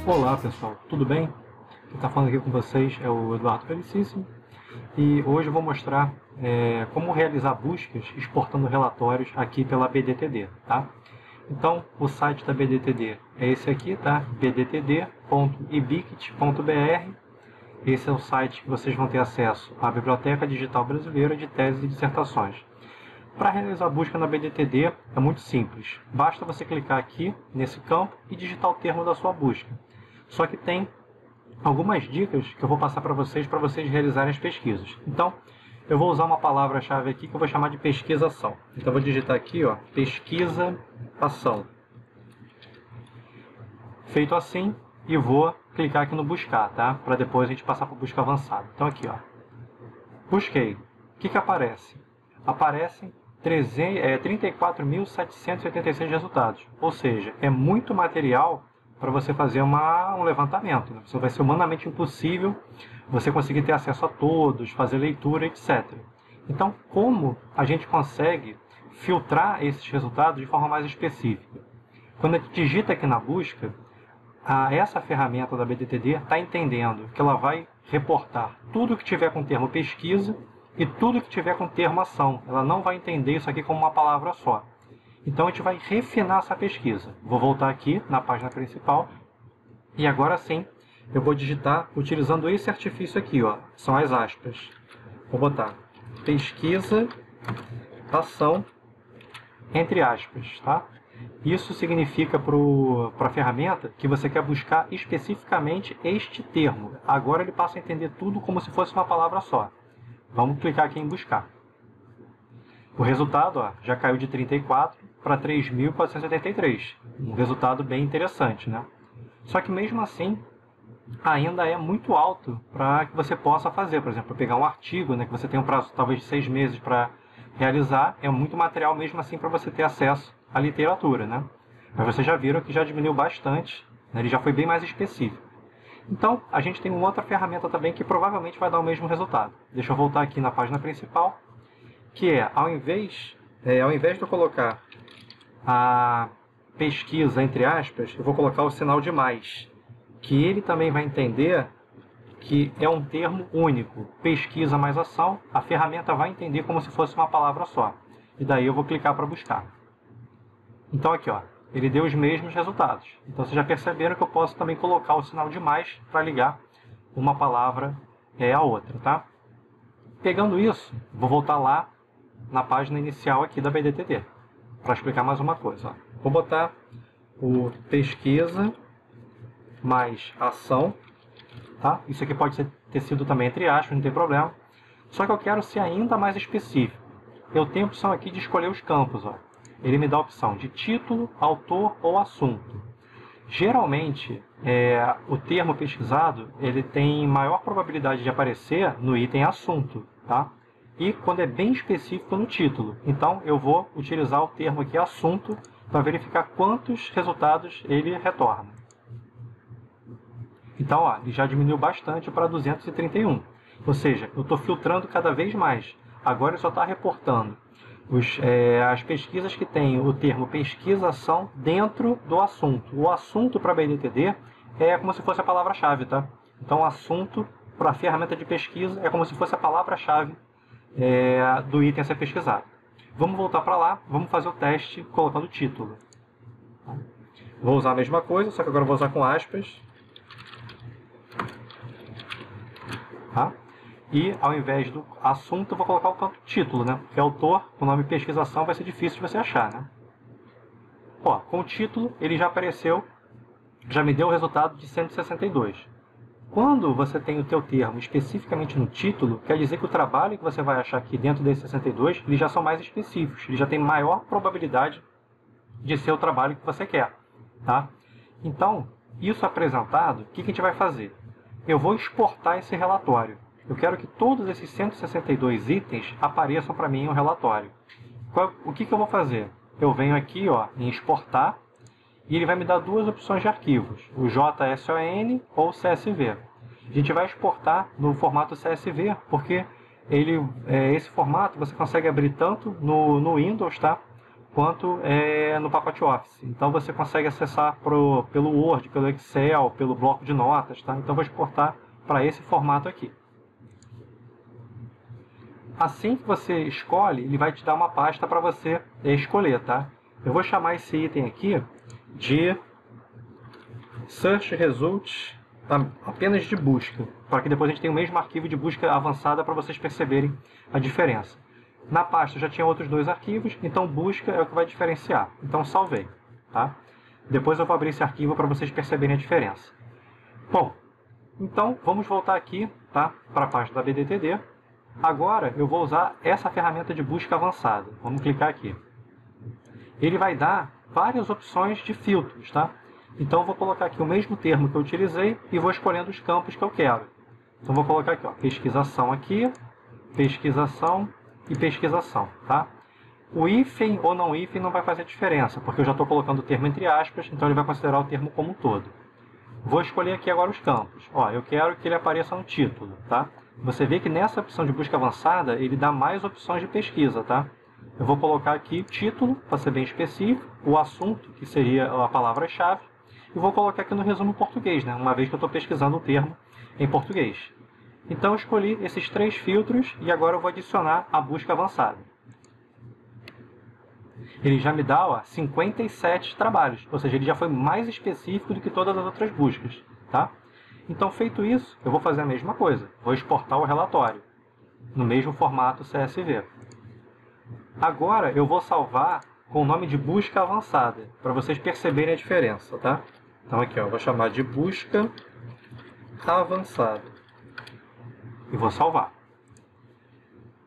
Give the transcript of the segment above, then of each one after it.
Olá pessoal, tudo bem? Quem está falando aqui com vocês é o Eduardo Felicíssimo e hoje eu vou mostrar como realizar buscas exportando relatórios aqui pela BDTD, tá? Então, o site da BDTD é esse aqui, tá? bdtd.ibict.br. Esse é o site que vocês vão ter acesso à Biblioteca Digital Brasileira de Teses e Dissertações. Para realizar a busca na BDTD é muito simples. Basta você clicar aqui nesse campo e digitar o termo da sua busca. Só que tem algumas dicas que eu vou passar para vocês realizarem as pesquisas. Então, eu vou usar uma palavra-chave aqui que eu vou chamar de pesquisa-ação. Então, eu vou digitar aqui, ó, pesquisa-ação. Feito assim, e vou clicar aqui no buscar, tá? Para depois a gente passar para o busca avançado. Então, aqui, ó, busquei. O que aparece? Aparecem 34.786 resultados. Ou seja, é muito material para você fazer um levantamento. Isso vai ser humanamente impossível você conseguir ter acesso a todos, fazer leitura, etc. Então, como a gente consegue filtrar esses resultados de forma mais específica? Quando a gente digita aqui na busca, essa ferramenta da BDTD está entendendo que ela vai reportar tudo que tiver com o termo pesquisa e tudo que tiver com o termo ação. Ela não vai entender isso aqui como uma palavra só. Então, a gente vai refinar essa pesquisa. Vou voltar aqui na página principal. E agora sim, eu vou digitar utilizando esse artifício aqui, ó. São as aspas. Vou botar pesquisa, ação, entre aspas, tá? Isso significa para a ferramenta que você quer buscar especificamente este termo. Agora ele passa a entender tudo como se fosse uma palavra só. Vamos clicar aqui em buscar. O resultado, ó, já caiu de 34 para 3.483. Um resultado bem interessante, né? Só que mesmo assim, ainda é muito alto para que você possa fazer. Por exemplo, pegar um artigo, né, que você tem um prazo talvez de 6 meses para realizar, é muito material mesmo assim para você ter acesso à literatura, né? Mas vocês já viram que já diminuiu bastante, né? Ele já foi bem mais específico. Então, a gente tem uma outra ferramenta também que provavelmente vai dar o mesmo resultado. Deixa eu voltar aqui na página principal, que é, ao invés de eu colocar a pesquisa, entre aspas, eu vou colocar o sinal de mais, que ele também vai entender que é um termo único, pesquisa mais ação, a ferramenta vai entender como se fosse uma palavra só. E daí eu vou clicar para buscar. Então aqui, ó, ele deu os mesmos resultados. Então vocês já perceberam que eu posso também colocar o sinal de mais para ligar uma palavra à outra, tá? Pegando isso, vou voltar lá na página inicial aqui da BDTD, para explicar mais uma coisa. Ó. Vou botar o pesquisa mais ação, tá? Isso aqui pode ter sido também entre aspas, não tem problema. Só que eu quero ser ainda mais específico. Eu tenho a opção aqui de escolher os campos. Ó. Ele me dá a opção de título, autor ou assunto. Geralmente, o termo pesquisado ele tem maior probabilidade de aparecer no item assunto, tá? E quando é bem específico no título. Então, eu vou utilizar o termo aqui assunto para verificar quantos resultados ele retorna. Então, ó, ele já diminuiu bastante para 231. Ou seja, eu estou filtrando cada vez mais. Agora ele só está reportando as pesquisas que têm o termo pesquisa-ação dentro do assunto. O assunto para a BDTD é como se fosse a palavra-chave, tá? Então, o assunto para a ferramenta de pesquisa é como se fosse a palavra-chave do item a ser pesquisado. Vamos voltar para lá, vamos fazer o teste colocando o título. Vou usar a mesma coisa, só que agora eu vou usar com aspas. Tá? E ao invés do assunto, eu vou colocar o campo título, né? Porque autor, o nome pesquisação vai ser difícil de você achar, né? Ó, com o título, ele já apareceu, já me deu o resultado de 162. Quando você tem o teu termo especificamente no título, quer dizer que o trabalho que você vai achar aqui dentro desse 62, eles já são mais específicos, eles já têm maior probabilidade de ser o trabalho que você quer, tá? Então, isso apresentado, o que a gente vai fazer? Eu vou exportar esse relatório. Eu quero que todos esses 162 itens apareçam para mim em um relatório. O que eu vou fazer? Eu venho aqui, ó, em exportar, e ele vai me dar duas opções de arquivos, o JSON ou CSV. A gente vai exportar no formato CSV, porque esse formato você consegue abrir tanto no Windows, tá? quanto no pacote Office. Então você consegue acessar pelo Word, pelo Excel, pelo bloco de notas, tá? Então vou exportar para esse formato aqui. Assim que você escolhe, ele vai te dar uma pasta para você escolher, tá? Eu vou chamar esse item aqui de Search Results, apenas de busca, para que depois a gente tenha o mesmo arquivo de busca avançada para vocês perceberem a diferença. Na pasta já tinha outros dois arquivos, então busca é o que vai diferenciar. Então salvei, tá? Depois eu vou abrir esse arquivo para vocês perceberem a diferença. Bom, então vamos voltar aqui, tá? Para a página da BDTD. Agora eu vou usar essa ferramenta de busca avançada. Vamos clicar aqui. Ele vai dar várias opções de filtros, tá? Então eu vou colocar aqui o mesmo termo que eu utilizei e vou escolhendo os campos que eu quero. Então vou colocar aqui, ó, pesquisação aqui, pesquisação e pesquisação, tá? O hífen ou não hífen não vai fazer diferença, porque eu já estou colocando o termo entre aspas, então ele vai considerar o termo como um todo. Vou escolher aqui agora os campos. Ó, eu quero que ele apareça no título, tá? Você vê que nessa opção de busca avançada, ele dá mais opções de pesquisa, tá? Eu vou colocar aqui título, para ser bem específico, o assunto, que seria a palavra-chave, e vou colocar aqui no resumo em português, né? Uma vez que eu estou pesquisando o termo em português. Então eu escolhi esses 3 filtros e agora eu vou adicionar a busca avançada. Ele já me dá, ó, 57 trabalhos, ou seja, ele já foi mais específico do que todas as outras buscas, tá? Então, feito isso, eu vou fazer a mesma coisa. Vou exportar o relatório no mesmo formato CSV. Agora, eu vou salvar com o nome de busca avançada, para vocês perceberem a diferença, tá? Então, aqui, ó, eu vou chamar de busca avançada. E vou salvar.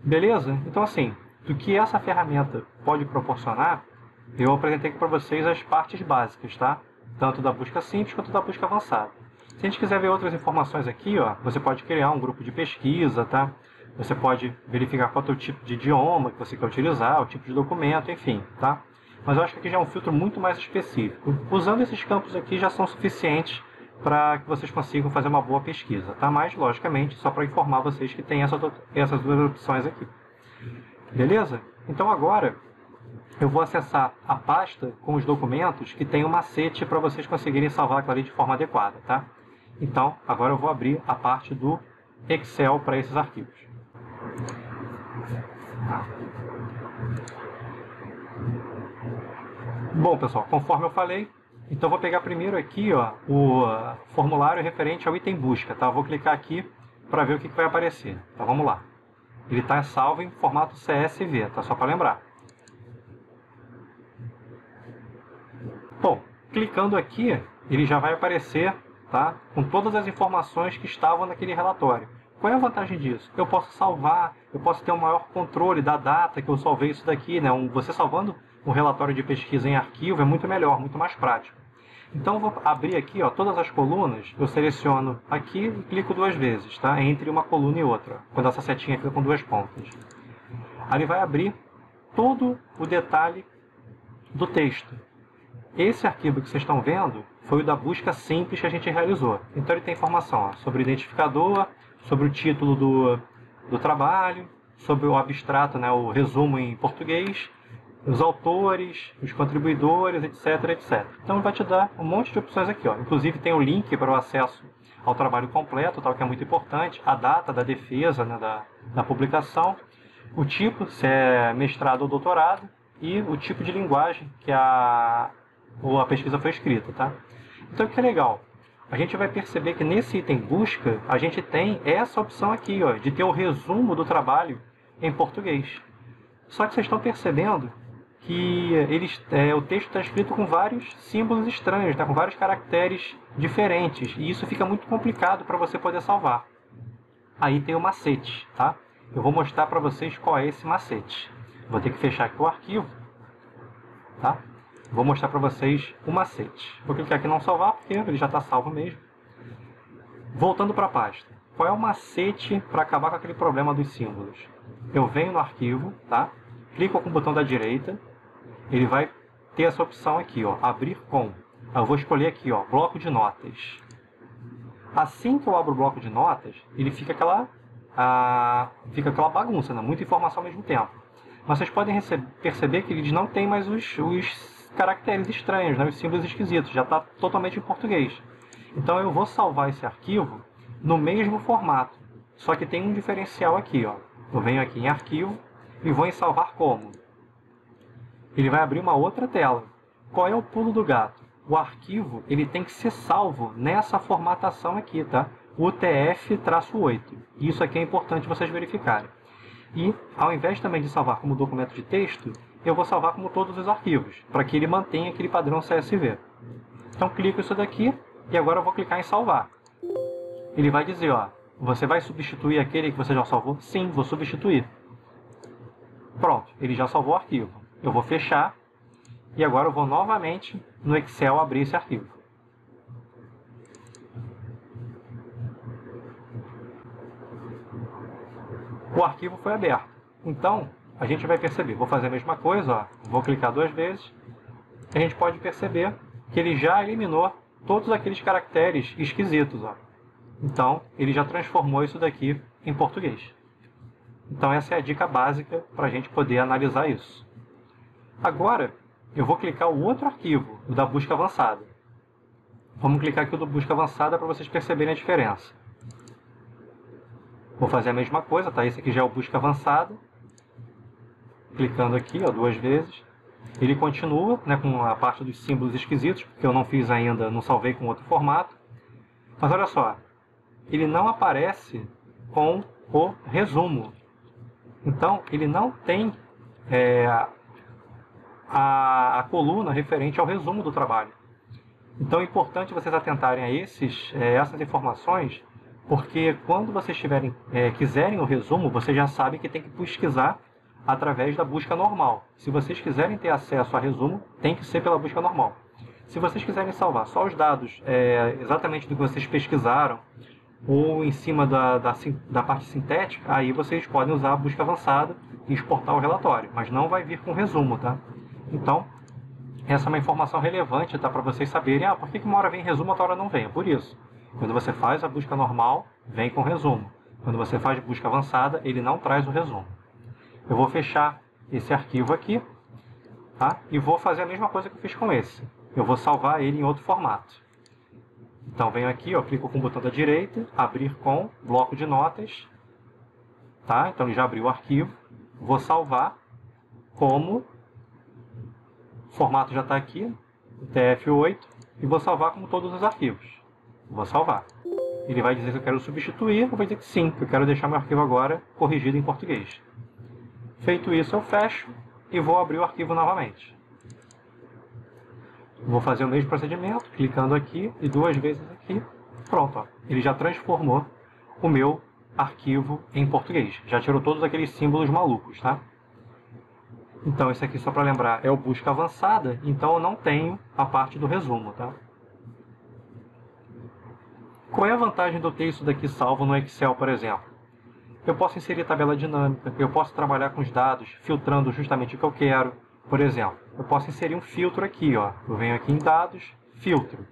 Beleza? Então, assim, do que essa ferramenta pode proporcionar, eu apresentei aqui para vocês as partes básicas, tá? Tanto da busca simples quanto da busca avançada. Se a gente quiser ver outras informações aqui, ó, você pode criar um grupo de pesquisa, tá? Você pode verificar qual é o tipo de idioma que você quer utilizar, o tipo de documento, enfim, tá? Mas eu acho que aqui já é um filtro muito mais específico. Usando esses campos aqui já são suficientes para que vocês consigam fazer uma boa pesquisa, tá? Mas, logicamente, só para informar vocês que tem essas duas opções aqui. Beleza? Então agora eu vou acessar a pasta com os documentos que tem um macete para vocês conseguirem salvar aquilo ali de forma adequada, tá? Então, agora eu vou abrir a parte do Excel para esses arquivos. Bom, pessoal, conforme eu falei, então eu vou pegar primeiro aqui, ó, o formulário referente ao item busca, tá? Eu vou clicar aqui para ver o que vai aparecer. Então vamos lá. Ele está salvo em formato CSV, tá? Só para lembrar. Bom, clicando aqui, ele já vai aparecer, tá? Com todas as informações que estavam naquele relatório. Qual é a vantagem disso? Eu posso salvar, eu posso ter um maior controle da data que eu salvei isso daqui, né? Você salvando um relatório de pesquisa em arquivo é muito melhor, muito mais prático. Então eu vou abrir aqui, ó, todas as colunas, eu seleciono aqui e clico 2 vezes, tá? Entre uma coluna e outra, quando essa setinha fica com 2 pontas. Aí ele vai abrir todo o detalhe do texto. Esse arquivo que vocês estão vendo foi o da busca simples que a gente realizou. Então ele tem informação, ó, sobre o identificador, sobre o título do trabalho, sobre o abstrato, né, o resumo em português, os autores, os contribuidores, etc, etc. Então ele vai te dar um monte de opções aqui, ó. Inclusive tem o link para o acesso ao trabalho completo, tal, que é muito importante, a data da defesa, né, da publicação, o tipo, se é mestrado ou doutorado, e o tipo de linguagem que a pesquisa foi escrita, tá? Então o que é legal? A gente vai perceber que nesse item busca, a gente tem essa opção aqui, ó, de ter o resumo do trabalho em português. Só que vocês estão percebendo que o texto está escrito com vários símbolos estranhos, tá? Com vários caracteres diferentes, e isso fica muito complicado para você poder salvar. Aí tem o macete, tá? Eu vou mostrar para vocês qual é esse macete. Vou ter que fechar aqui o arquivo, tá? Vou mostrar para vocês o macete. Vou clicar aqui em não salvar, porque ele já está salvo mesmo. Voltando para a pasta. Qual é o macete para acabar com aquele problema dos símbolos? Eu venho no arquivo, tá? Clico com o botão da direita. Ele vai ter essa opção aqui, ó, abrir com. Eu vou escolher aqui, ó, bloco de notas. Assim que eu abro o bloco de notas, ele fica aquela bagunça, né? Muita informação ao mesmo tempo. Mas vocês podem perceber que eles não têm mais os caracteres estranhos, né? Os símbolos esquisitos, já está totalmente em português. Então eu vou salvar esse arquivo no mesmo formato, só que tem um diferencial aqui, ó. Eu venho aqui em arquivo e vou em salvar como. Ele vai abrir uma outra tela. Qual é o pulo do gato? O arquivo ele tem que ser salvo nessa formatação aqui, tá? UTF-8. Isso aqui é importante vocês verificarem. E, ao invés também de salvar como documento de texto, eu vou salvar como todos os arquivos, para que ele mantenha aquele padrão CSV. Então, clico isso daqui e agora eu vou clicar em salvar. Ele vai dizer, ó, você vai substituir aquele que você já salvou? Sim, vou substituir. Pronto, ele já salvou o arquivo. Eu vou fechar e agora eu vou novamente no Excel abrir esse arquivo. O arquivo foi aberto. Então, a gente vai perceber. Vou fazer a mesma coisa, ó. Vou clicar 2 vezes. A gente pode perceber que ele já eliminou todos aqueles caracteres esquisitos, ó. Então, ele já transformou isso daqui em português. Então, essa é a dica básica para a gente poder analisar isso. Agora, eu vou clicar o outro arquivo, o da busca avançada. Vamos clicar aqui o do busca avançada para vocês perceberem a diferença. Vou fazer a mesma coisa, tá? Esse aqui já é o busca avançada. Clicando aqui, ó, 2 vezes. Ele continua, né, com a parte dos símbolos esquisitos, porque eu não fiz ainda, não salvei com outro formato. Mas olha só, ele não aparece com o resumo. Então, ele não tem a coluna referente ao resumo do trabalho. Então, é importante vocês atentarem a essas informações, porque quando vocês quiserem o resumo, vocês já sabem que tem que pesquisar através da busca normal. Se vocês quiserem ter acesso a resumo, tem que ser pela busca normal. Se vocês quiserem salvar só os dados exatamente do que vocês pesquisaram, ou em cima da parte sintética, aí vocês podem usar a busca avançada e exportar o relatório, mas não vai vir com resumo, tá? Então, essa é uma informação relevante, tá? Para vocês saberem, por que uma hora vem resumo, outra hora não vem? É por isso. Quando você faz a busca normal, vem com resumo. Quando você faz busca avançada, ele não traz o resumo. Eu vou fechar esse arquivo aqui, tá? E vou fazer a mesma coisa que eu fiz com esse. Eu vou salvar ele em outro formato. Então, venho aqui, ó, clico com o botão da direita, abrir com bloco de notas, tá? Então, ele já abriu o arquivo. Vou salvar como, o formato já está aqui, TF8, e vou salvar como todos os arquivos. Vou salvar. Ele vai dizer que eu quero substituir, eu vou dizer que sim, que eu quero deixar meu arquivo agora corrigido em português. Feito isso, eu fecho e vou abrir o arquivo novamente. Vou fazer o mesmo procedimento, clicando aqui e 2 vezes aqui. Pronto, ó. Ele já transformou o meu arquivo em português. Já tirou todos aqueles símbolos malucos, tá? Então, esse aqui, só para lembrar, é o busca avançada, então eu não tenho a parte do resumo, tá? Qual é a vantagem de eu ter isso daqui salvo no Excel, por exemplo? Eu posso inserir tabela dinâmica, eu posso trabalhar com os dados, filtrando justamente o que eu quero. Por exemplo, eu posso inserir um filtro aqui, ó. Eu venho aqui em dados, filtro,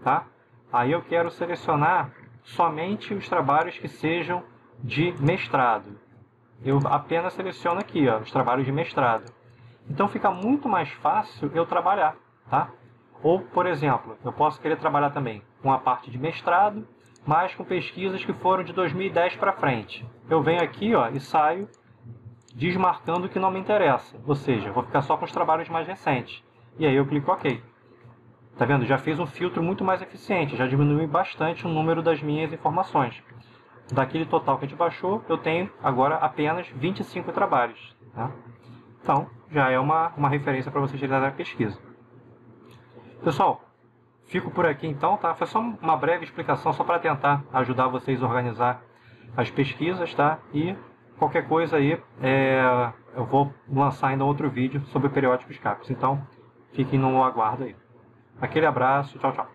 tá? Aí eu quero selecionar somente os trabalhos que sejam de mestrado. Eu apenas seleciono aqui, ó, os trabalhos de mestrado. Então fica muito mais fácil eu trabalhar, tá? Ou, por exemplo, eu posso querer trabalhar também com a parte de mestrado, mas com pesquisas que foram de 2010 para frente. Eu venho aqui, ó, e saio desmarcando o que não me interessa. Ou seja, eu vou ficar só com os trabalhos mais recentes. E aí eu clico OK. Tá vendo? Já fez um filtro muito mais eficiente. Já diminuiu bastante o número das minhas informações. Daquele total que a gente baixou, eu tenho agora apenas 25 trabalhos. Tá? Então, já é uma referência para vocês realizarem a pesquisa. Pessoal, fico por aqui então, tá? Foi só uma breve explicação, só para tentar ajudar vocês a organizar as pesquisas, tá? E qualquer coisa aí, eu vou lançar ainda outro vídeo sobre periódicos CAPES. Então, fiquem no aguardo aí. Aquele abraço, tchau, tchau.